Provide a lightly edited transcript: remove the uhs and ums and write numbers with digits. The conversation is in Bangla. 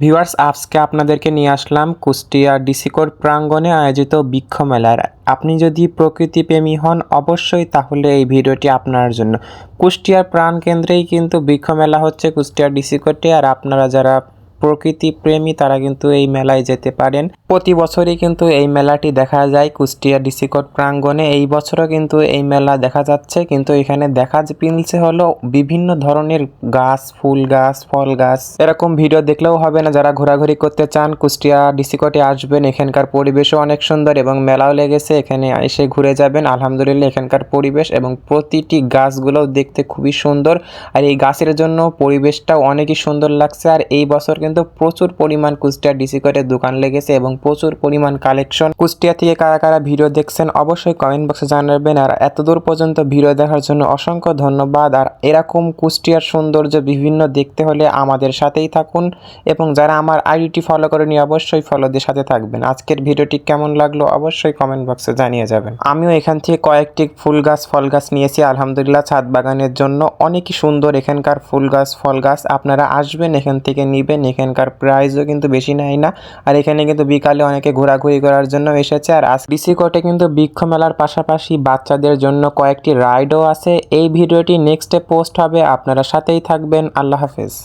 ভিউয়ার্স, আজকে আপনাদেরকে নিয়ে আসলাম কুষ্টিয়া ডিসি কোর্ট প্রাঙ্গণে আয়োজিত বৃক্ষ মেলার। আপনি যদি প্রকৃতিপ্রেমী হন অবশ্যই তাহলে এই ভিডিওটি আপনার জন্য। কুষ্টিয়ার প্রাণকেন্দ্রেই কিন্তু বৃক্ষ মেলা হচ্ছে কুষ্টিয়া ডিসি কোর্টে। আর আপনারা যারা প্রকৃতি প্রেমী তারা কিন্তু এই মেলায় যেতে পারেন। প্রতি বছরই কিন্তু এই মেলাটি দেখা যায় কুষ্টিয়া ডিসি কোর্ট প্রাঙ্গণে। এই বছরও কিন্তু এই মেলা দেখা যাচ্ছে, কিন্তু এখানে দেখা মিলছে হলো বিভিন্ন ধরনের গাছ, ফুল গাছ, ফল গাছ। এরকম ভিডিও দেখলেও হবে না, যারা ঘোরাঘুরি করতে চান কুষ্টিয়া ডিসি কোর্টে আসবেন। এখানকার পরিবেশও অনেক সুন্দর এবং মেলাও লেগেছে, এখানে এসে ঘুরে যাবেন। আলহামদুলিল্লাহ এখানকার পরিবেশ এবং প্রতিটি গাছগুলোও দেখতে খুবই সুন্দর। আর এই গাছের জন্য পরিবেশটাও অনেকই সুন্দর লাগছে। আর এই বছর কিন্তু প্রচুর পরিমাণ কুষ্টিয়া ডিসি কোর্টের দোকান লেগেছে এবং প্রচুর পরিমাণ কালেকশন। কুষ্টিয়া থেকে কারা কারা ভিডিও দেখছেন অবশ্যই কমেন্ট বক্সে জানাবেন। আর এতদূর পর্যন্ত ভিডিও দেখার জন্য অসংখ্য ধন্যবাদ। আর এরকম কুষ্টিয়ার সৌন্দর্য বিভিন্ন দেখতে হলে আমাদের সাথেই থাকুন, এবং যারা আমার আইডিটি ফলো করেনি অবশ্যই ফলো দিয়ে সাথে থাকবেন। আজকের ভিডিওটি কেমন লাগলো অবশ্যই কমেন্ট বক্সে জানিয়ে যাবেন। আমিও এখান থেকে কয়েকটি ফুল গাছ, ফল গাছ নিয়েছি আলহামদুলিল্লাহ ছাদ বাগানের জন্য। অনেকই সুন্দর এখানকার ফুল গাছ, ফল গাছ। আপনারা আসবেন, এখান থেকে নেবেন। এখানকার প্রাইসও কিন্তু বেশি নেয় না। আর এখানে কিন্তু বিকালে অনেকে ঘোরাঘুরি করার জন্য এসেছে। আর আজ ডিসি কোর্টে কিন্তু বৃক্ষ মেলার পাশাপাশি বাচ্চাদের জন্য কয়েকটি রাইডও আছে। এই ভিডিওটি নেক্সটে পোস্ট হবে, আপনারা সাথেই থাকবেন। আল্লাহ হাফেজ।